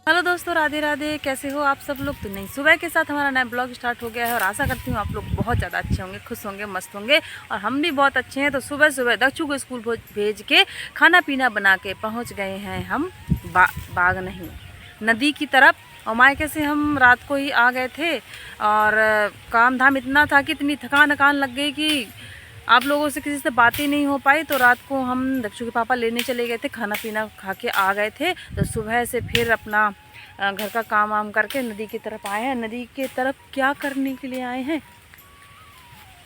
Hello दोस्तों, राधे राधे। कैसे हो आप सब लोग? तो नहीं, सुबह के साथ हमारा नया ब्लॉग स्टार्ट हो गया है और आशा करती हूँ आप लोग बहुत ज़्यादा अच्छे होंगे, खुश होंगे, मस्त होंगे और हम भी बहुत अच्छे हैं। तो सुबह सुबह दक्षु को स्कूल भेज के खाना पीना बना के पहुँच गए हैं हम बाग नहीं, नदी की तरफ। और मायके से हम रात को ही आ गए थे और काम धाम इतना था कि इतनी थकान लग गई कि आप लोगों से किसी से बात ही नहीं हो पाई। तो रात को हम दक्षु के पापा लेने चले गए थे, खाना पीना खा के आ गए थे। तो सुबह से फिर अपना घर का काम वाम करके नदी की तरफ आए हैं। नदी की तरफ क्या करने के लिए आए हैं?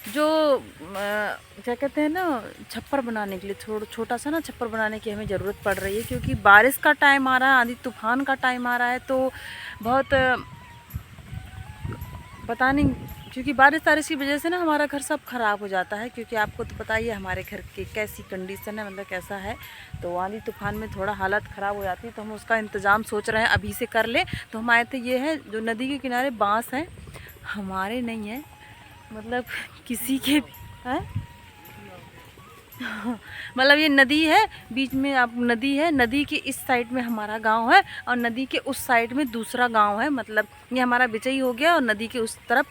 जो क्या कहते हैं ना, छप्पर बनाने के लिए, छोटा सा ना छप्पर बनाने की हमें ज़रूरत पड़ रही है, क्योंकि बारिश का टाइम आ रहा है, आंधी तूफान का टाइम आ रहा है। तो बहुत पता नहीं, क्योंकि बारिश की वजह से ना हमारा घर सब ख़राब हो जाता है। क्योंकि आपको तो पता ही है हमारे घर की कैसी कंडीशन है, मतलब कैसा है। तो आंधी तूफान में थोड़ा हालत ख़राब हो जाती है, तो हम उसका इंतज़ाम सोच रहे हैं अभी से कर लें। तो हम आए थे, ये है जो नदी के किनारे बांस हैं, हमारे नहीं है, मतलब किसी के हैं। मतलब ये नदी है, बीच में आप नदी है, नदी के इस साइड में हमारा गांव है और नदी के उस साइड में दूसरा गांव है। मतलब ये हमारा बिचई हो गया और नदी के उस तरफ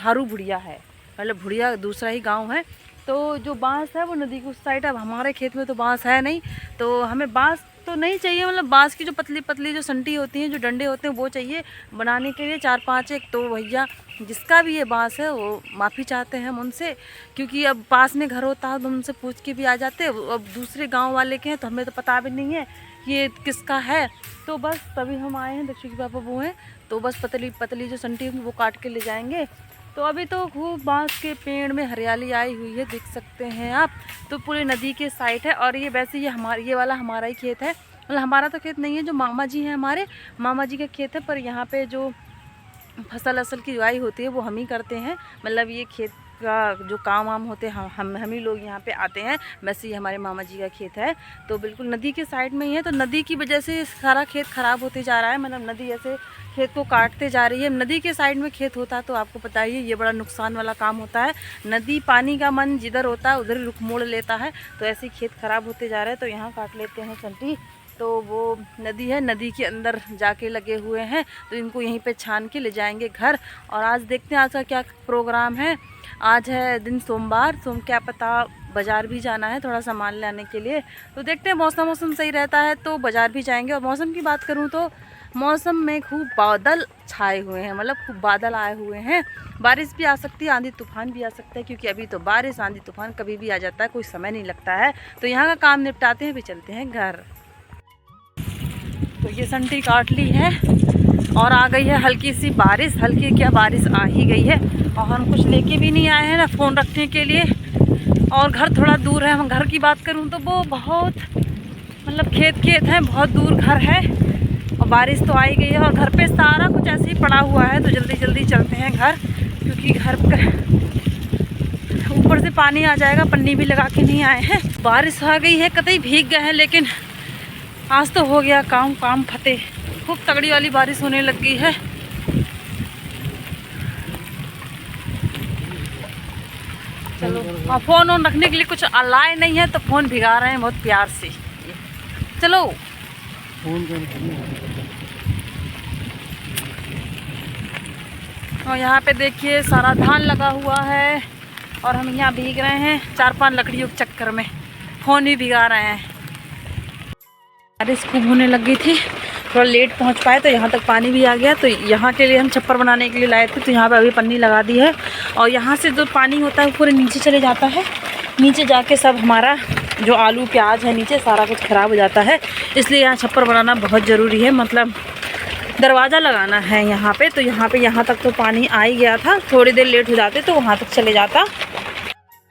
थारू बुढ़िया है, मतलब बुढ़िया दूसरा ही गांव है। तो जो बांस है वो नदी के उस साइड। अब हमारे खेत में तो बांस है नहीं, तो हमें बांस तो नहीं चाहिए, मतलब बांस की जो पतली पतली जो संटी होती हैं, जो डंडे होते हैं, वो चाहिए बनाने के लिए 4-5 एक। तो भैया जिसका भी ये बांस है वो माफ़ी चाहते हैं हम उनसे, क्योंकि अब पास में घर होता है तो उनसे पूछ के भी आ जाते। अब दूसरे गांव वाले के हैं तो हमें तो पता भी नहीं है कि ये किसका है। तो बस तभी हम आए हैं, दक्षु के पापा वो हैं, तो बस पतली पतली जो संटी होगी वो काट के ले जाएंगे। तो अभी तो खूब बांस के पेड़ में हरियाली आई हुई है, देख सकते हैं आप। तो पूरे नदी के साइड है और ये वैसे ये वाला हमारा ही खेत है। मतलब हमारा तो खेत नहीं है, जो मामा जी हैं हमारे मामा जी का खेत है। पर यहाँ पे जो फसल की उगाई होती है वो हम ही करते हैं। मतलब ये खेत का जो काम वाम होते हैं हम ही लोग यहाँ पे आते हैं। वैसे ही हमारे मामा जी का खेत है, तो बिल्कुल नदी के साइड में ही है। तो नदी की वजह से सारा खेत ख़राब होते जा रहा है, मतलब नदी ऐसे खेत को काटते जा रही है। नदी के साइड में खेत होता तो आपको पता ही है ये बड़ा नुकसान वाला काम होता है। नदी पानी का मन जिधर होता है उधर ही रुख मोड़ लेता है। तो ऐसे ही खेत ख़राब होते जा रहे हैं, तो यहाँ काट लेते हैं संटी। तो वो नदी है, नदी के अंदर जाके लगे हुए हैं, तो इनको यहीं पे छान के ले जाएंगे घर। और आज देखते हैं आज का क्या प्रोग्राम है। आज है दिन सोमवार, क्या पता बाज़ार भी जाना है थोड़ा सामान लाने के लिए। तो देखते हैं, मौसम सही रहता है तो बाज़ार भी जाएंगे। और मौसम की बात करूं तो मौसम में खूब बादल छाए हुए हैं, मतलब खूब बादल आए हुए हैं। बारिश भी आ सकती है, आंधी तूफान भी आ सकता है, क्योंकि अभी तो बारिश आंधी तूफान कभी भी आ जाता है, कोई समय नहीं लगता है। तो यहाँ का काम निपटाते हैं, फिर चलते हैं घर। तो ये संटी काट ली है और आ गई है हल्की सी बारिश। हल्की क्या, बारिश आ ही गई है। और हम कुछ लेके भी नहीं आए हैं ना फ़ोन रखने के लिए, और घर थोड़ा दूर है। हम घर की बात करूं तो वो बहुत, मतलब खेत हैं, बहुत दूर घर है। और बारिश तो आ ही गई है और घर पे सारा कुछ ऐसे ही पड़ा हुआ है। तो जल्दी चलते हैं घर, क्योंकि घर पर ऊपर से पानी आ जाएगा। पन्नी भी लगा के नहीं आए हैं। बारिश आ गई है, कतई भीग गए हैं, लेकिन आज तो हो गया काम फतेह। खूब तगड़ी वाली बारिश होने लग गई है। चलो, और फ़ोन ऑन रखने के लिए कुछ लाए नहीं है, तो फ़ोन भिगा रहे हैं बहुत प्यार से। चलो और यहाँ पे देखिए सारा धान लगा हुआ है और हम यहाँ भीग रहे हैं 4-5 लकड़ियों के चक्कर में, फोन भी भिगा रहे हैं। बारिश खूब होने लग गई थी, थोड़ा लेट पहुँच पाए तो यहाँ तक पानी भी आ गया। तो यहाँ के लिए हम छप्पर बनाने के लिए लाए थे, तो यहाँ पे अभी पन्नी लगा दी है और यहाँ से जो पानी होता है पूरे नीचे चले जाता है। नीचे जाके सब हमारा जो आलू प्याज है नीचे सारा कुछ ख़राब हो जाता है, इसलिए यहाँ छप्पर बनाना बहुत ज़रूरी है। मतलब दरवाज़ा लगाना है यहाँ पे, तो यहाँ तक तो पानी आ ही गया था। थोड़ी देर लेट हो जाते तो वहाँ तक चले जाता।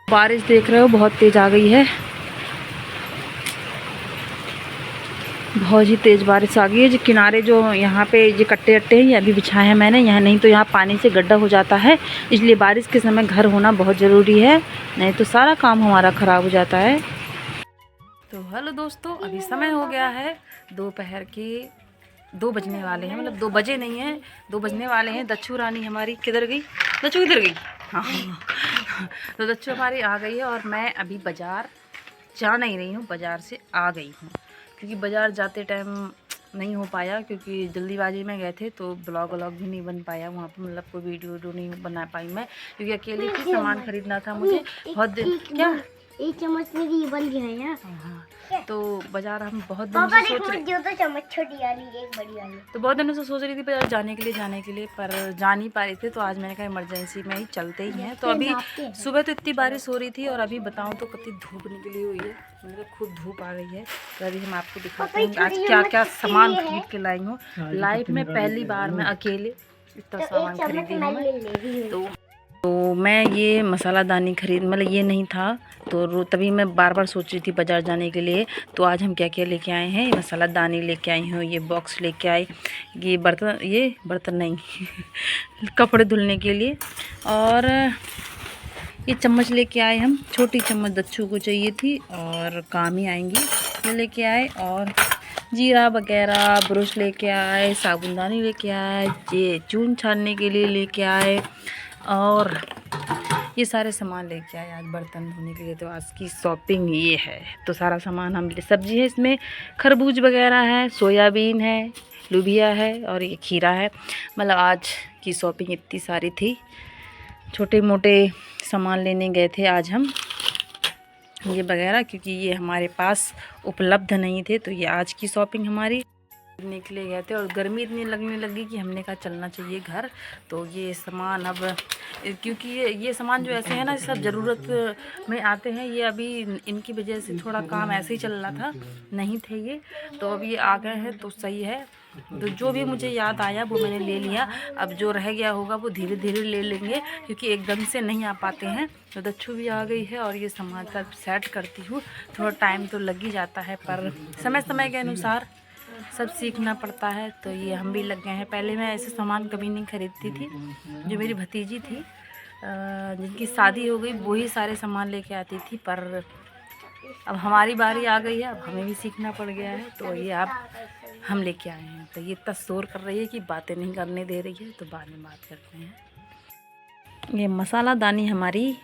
बारिश देख रहे हो बहुत तेज़ आ गई है, बहुत ही तेज़ बारिश आ गई है। जो किनारे जो यहाँ पे ये कट्टे अट्टे हैं ये अभी बिछाए हैं मैंने यहाँ, नहीं तो यहाँ पानी से गड्ढा हो जाता है। इसलिए बारिश के समय घर होना बहुत ज़रूरी है, नहीं तो सारा काम हमारा ख़राब हो जाता है। तो हेलो दोस्तों, अभी समय हो गया है दोपहर के 2 बजने वाले हैं, मतलब 2 बजे नहीं हैं, 2 बजने वाले हैं। दच्चू रानी हमारी किधर गई? दच्चू किधर गई? हाँ तो दच्चू हमारी आ गई है और मैं अभी बाज़ार जा नहीं रही हूँ, बाज़ार से आ गई हूँ क्योंकि बाज़ार जाते टाइम नहीं हो पाया, क्योंकि जल्दीबाजी में गए थे तो ब्लॉग भी नहीं बन पाया वहाँ पर। मतलब कोई वीडियो नहीं बना पाई मैं, क्योंकि अकेले ही सामान खरीदना था मुझे। बहुत दिन क्या एक चम्मच मेरी ये बन गया है यार। हाँ, तो बाजार हम बहुत दिनों से सोच रहे तो चम्मच छोटी वाली एक बड़ी वाली, तो बहुत दिनों से सोच रही थी बाजार जाने के लिए पर जा नहीं पा रही थी। तो आज मैंने कहा इमरजेंसी में ही चलते ही हैं। तो अभी सुबह तो इतनी बारिश हो रही थी और अभी बताऊं तो कितनी धूप निकली हुई है, मतलब खूब धूप आ गई है। तो अभी हम आपको दिखाते हैं आज क्या क्या सामान खरीद के लाई हूँ। लाइफ में पहली बार मैं अकेले इतना सामान खरीदी हूँ। तो मैं ये मसालादानी मतलब ये नहीं था, तो तभी मैं बार बार सोच रही थी बाज़ार जाने के लिए। तो आज हम क्या क्या लेके आए हैं, मसालादानी लेके आई हूँ, ये बॉक्स लेके आई, ये बर्तन नहीं कपड़े धुलने के लिए, और ये चम्मच लेके आए हम, छोटी चम्मच दच्चू को चाहिए थी और काम ही आएंगी, ये लेके आए। और जीरा वगैरह ब्रश लेके आए, साबुनदानी लेके आए, ये चून छानने के लिए लेके आए और ये सारे सामान लेके आए आज बर्तन धोने के लिए। तो आज की शॉपिंग ये है। तो सारा सामान हम सब्जी है, इसमें खरबूज वगैरह है, सोयाबीन है, लुबिया है और ये खीरा है। मतलब आज की शॉपिंग इतनी सारी थी, छोटे मोटे सामान लेने गए थे आज हम ये वगैरह, क्योंकि ये हमारे पास उपलब्ध नहीं थे। तो ये आज की शॉपिंग हमारी खरीदने के लिए गए थे और गर्मी इतनी लगने लगी कि हमने कहा चलना चाहिए घर। तो ये सामान अब, क्योंकि ये सामान जो ऐसे हैं ना सब ज़रूरत में आते हैं, ये अभी इनकी वजह से थोड़ा काम ऐसे ही चल रहा था, नहीं थे ये, तो अब ये आ गए हैं तो सही है। तो जो भी मुझे याद आया वो मैंने ले लिया, अब जो रह गया होगा वो धीरे धीरे ले लेंगे, क्योंकि एकदम से नहीं आ पाते हैं। तो दच्चू भी आ गई है और ये सामान सब सेट करती हूँ, थोड़ा टाइम तो लग ही जाता है, पर समय समय के अनुसार सब सीखना पड़ता है। तो ये हम भी लग गए हैं। पहले मैं ऐसे सामान कभी नहीं खरीदती थी, जो मेरी भतीजी थी जिनकी शादी हो गई वही सारे सामान लेके आती थी, पर अब हमारी बारी आ गई है, अब हमें भी सीखना पड़ गया है। तो ये अब हम लेके आए हैं। तो ये इतना शोर कर रही है कि बातें नहीं करने दे रही है, तो बाद में बात करते हैं। ये मसालादानी हमारी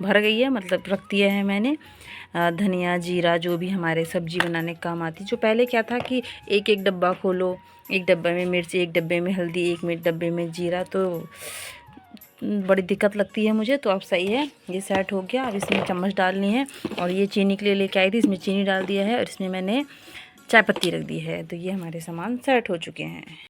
भर गई है, मतलब रख दिया है मैंने धनिया जीरा जो भी हमारे सब्जी बनाने का काम आती। जो पहले क्या था कि एक एक डब्बा खोलो, एक डब्बे में मिर्च, एक डब्बे में हल्दी, एक डब्बे में जीरा, तो बड़ी दिक्कत लगती है मुझे। तो अब सही है, ये सेट हो गया। अब इसमें चम्मच डालनी है और ये चीनी के लिए लेके आई थी, इसमें चीनी डाल दिया है और इसमें मैंने चाय पत्ती रख दी है। तो ये हमारे सामान सेट हो चुके हैं।